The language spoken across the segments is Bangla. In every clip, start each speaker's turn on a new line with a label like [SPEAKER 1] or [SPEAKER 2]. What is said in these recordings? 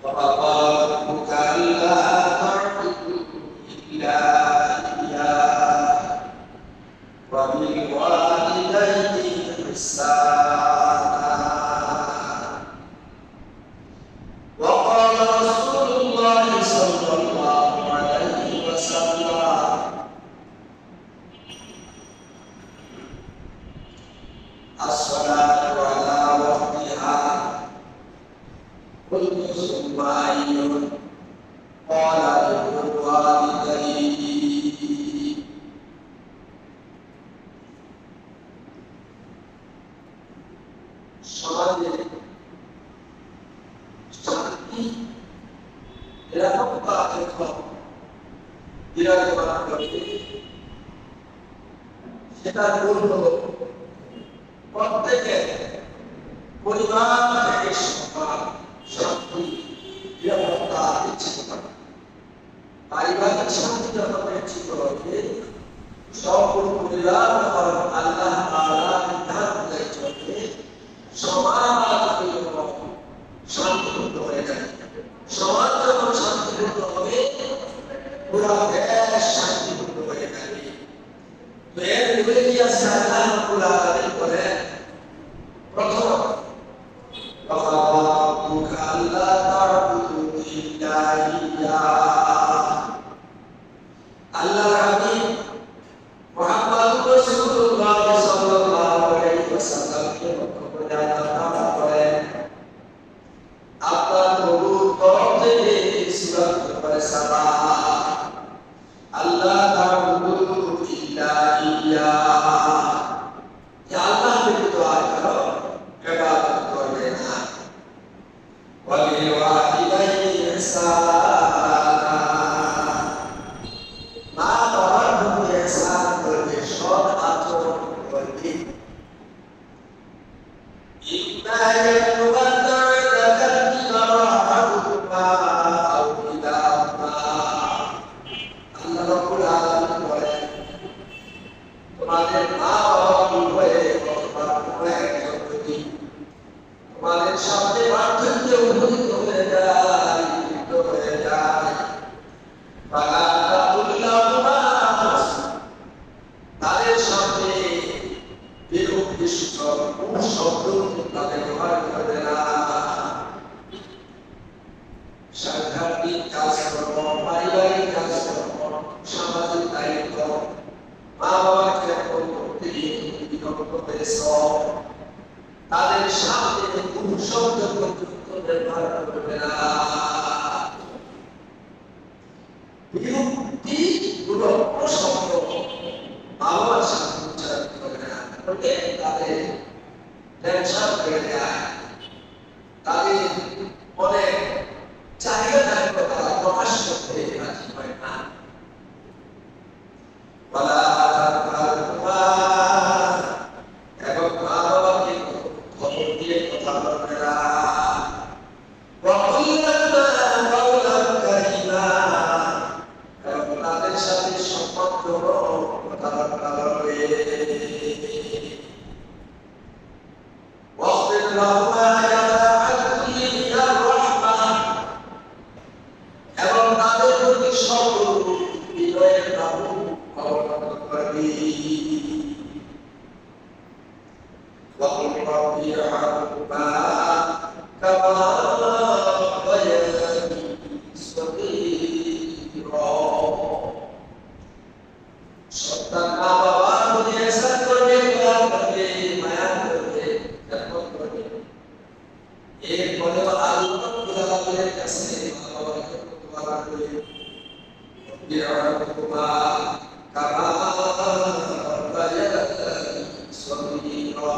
[SPEAKER 1] وَقَضَى رَبُّكَ أَلَّا تَعْبُدُوا إِلَّا إِيَّاهُ وَبِالْوَالِدَيْنِ إِحْسَانًا وَقَالَ رَسُولُ اللَّهِ صَلَّى اللَّهُ عَلَيْهِ وَسَلَّمَ الصلاة على وقتها قلت ثم أي قال بالوالدين সমাজে শান্তি নিরাপত্তা যখন বিরাজমান করবে সেটা মূল হল প্রত্যেকের পরিবার থেকে সমাজ শান্তি নিরাপত্তা নিশ্চিত করা। পারিবারিক শান্তি যখন নিশ্চিত হবে সম্পূর্ণ পরিবার আল্লাহ তাআলা বিধান চলবে সমাজ শান্তিপূর্ণ হয়ে যাবে। সমাজ যখন শান্তিপূর্ণ হবে পুরো দেশ শান্তিপূর্ণ হয়ে যাবে। তো এর বিপরীতে কি আছে? আল্লাহ রাব্বুল আলামিন বলেন প্রথম وَقَضَى أَلَّا تَعْبُدُوا إِلَّا إِيَّاهُ আল্লাহর হাবিব মুহাম্মদুর রাসূলুল্লাহ সাল্লাল্লাহু আলাইহি ওয়াসাল্লামকে লক্ষ্য করে আল্লাহ তাআলা বলেন আপনার প্রভুর তরফ থেকে সূরা করে সালাম আল্লাহ তা'বুদু ইল্লা ইয়্যাহু ইয়া আল্লাহ ব্যতীত আর কারো ইবাদত করবে না ওয়া বিল ওয়ালিদাইনি ইহসানা মা বাবার প্রতি ইহসান করবে, সৎ আচরণ করবে। ইন্না ইয়াবলুগান্না ইনদাকাল কিবারা আহাদুহুমা আও কিলাহুমা আল্লাহ রাব্বুল আলামিন বলেন তোমাদের মা বাবা উভয়ে অথবা কোনো একজন যদি তোমাদের সাথে পার্থক্য উপনীত হয়ে যায়, লিপ্ত হয়ে যায়, ফালা তাকুল লাহুমা তাদের সাথে বিরূপ দৃশ্য শব্দ তাদের ব্যবহার করবে না। সাংঘাতিক কাজকর্ম, পারিবারিক কাজকর্ম, সামাজিক দায়িত্ব, মা বাবার ক্ষেত্রে করতে গিয়ে বিরক্ত হয়েছ, তাদের সাথে কোনো শব্দ পর্যন্ত ব্যবহার করবে না। বিরক্তি গুলো শব্দ বাবার সাথে উচ্চারণ করবে না, তাহলে তাদের টেনশন বেড়ে যায়, তাদের অনেক চাহিদা থাকবে, তারা প্রকাশ করতে রাজি হয় না। এবং মা বাবাকে খবর দিয়ে কথা বলবে না। এবং তাদের সাথে সম্মানজনক কথাবার্তা বলবে। এবং তাদের প্রতি সর্ব বিনয়ের বাহু অবলম্বন করবে। وَقُلْ رَبِّ ارْحَمْهُمَا كَمَا رَبَّيَانِي صَغِيرًا সন্তান মা বাবার প্রতি ইহসান করবে, দয়া করবে, মায়া করবে, খেদমত করবে। এরপরে আল্লাহ রাব্বুল আলামিনের কাছে মা বাবাকে দোয়া করবে রব্বি ইরহামহুমা কামা রাব্বায়ানি সগীরা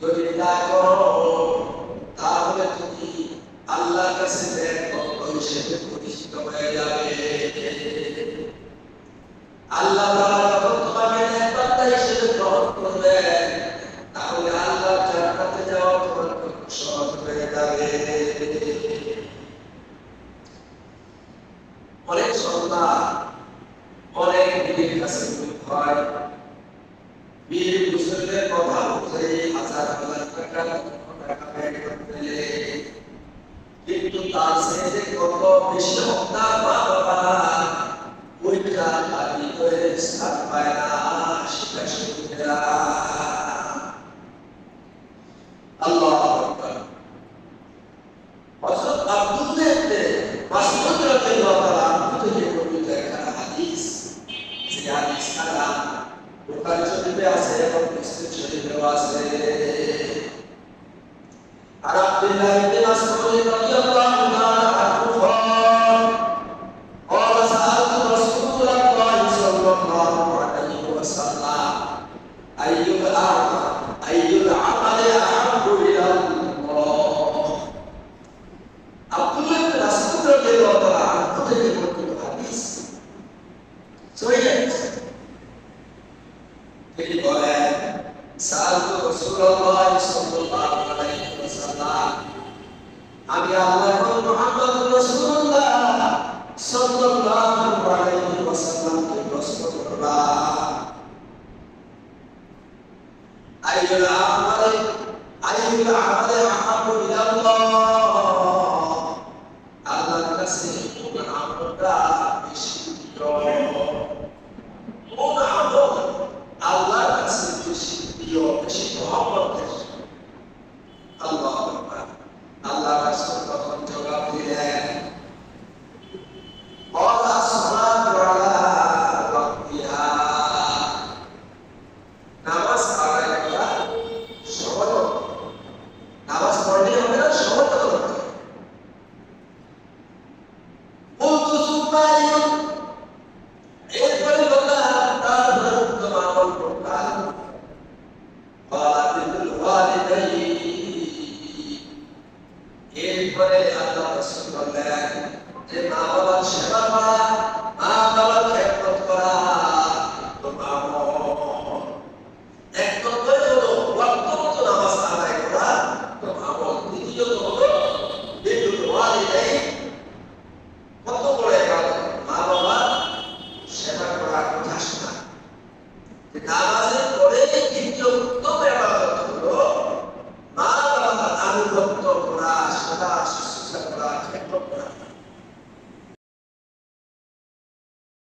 [SPEAKER 1] যদি তা করো তাহলে তুমি আল্লাহর কাছে নেক কর্ম হিসেবে প্রতিষ্ঠিত হয়ে যাবে। আল্লাহ তাআলা যখন তোমাকে নেক বান্দা হিসেবে গ্রহণ করবেন তাহলে আল্লাহর জান্নাতে যাওয়া তোমার জন্য সহজ হয়ে যাবে। অনেক সন্তান অনেক বীরের কাছে হয়, বীর বুজুর্গের কথা অনুযায়ী হাজার হাজার টাকা ব্যয় করতে, কিন্তু তার সাথে কত বেশি হত্যা মা বাবা ওইটা দাবি করে স্থান পায় না। সেটা শুনতেরা আল্লাহু আকবার। হযরত আব্দুল্লাহ ইবনে মাসউদ রাদিয়াল্লাহু তাআলা আনহু থেকে বর্ণিত একটা হাদিস, যে হাদিস দ্বারা বুখারী শরীফে আছে এবং মুসলিম শরীফেও আছে। আর আব্দুল্লাহ ইবনে মাসউদ রাদিয়াল্লাহু তাআলা আনহু قال سألت رسول الله صلى الله عليه وسلم أي العمل أحب إلى الله। আব্দুল্লাহ ইবনে মাসউদ রাদিয়াল্লাহু তাআলা আনহু থেকে বর্ণিত হাদিস, সহিহ হাদিস। তিনি বলেন সাআলতু রাসূলুল্লাহ সাল্লাল্লাহু আলাইহি ওয়াসাল্লাম, আমি আল্লাহর মুহাম্মদ রাসূলুল্লাহ সাল্লাল্লাহু আলাইহি ওয়াসাল্লামকে প্রশ্ন করলাম, আইয়ুল আমালি আহাব্বু ইলাল্লাহ, আল্লাহর কাছে কোন আমলটা বেশি প্রিয়, কোন আমল আল্লাহর কাছে বেশি প্রিয়, বেশি মহব্বতের। আল্লাহু আকবার। আল্লাহ রাসূল তখন জবাব দিলেন, ওয়ালা সালাতু আলা ওয়াক্তিহা, নামাজ আদায় করা সহজ, নামাজ পড়লে হবে না, সহজ করতে হবে। বলতো সুবহানাল্লাহ, এরপরে বললাম তার উত্তম আমল কোনটা? ওয়ালিদুল ওয়ালিদাইনি। এরপরে আল্লাহ রাসূল বললেন যে মা বাবার সেবা করা, মা বাবার খেদমত করা তোমার আমল। এক নম্বরে হলো ওয়াক্ত মতো নামাজ আদায় করা তোমার আমল। দ্বিতীয়ত হলো বিরুল ওয়ালিদাইন, কত বড় ইবাদত, মা বাবার সেবা করা, কথা শোনা। নামাজের পরে দ্বিতীয় উত্তম ইবাদত হলো মা বাবার আনুগত্য করা, সেবা শুশ্রূষা করা, খেদমত করা।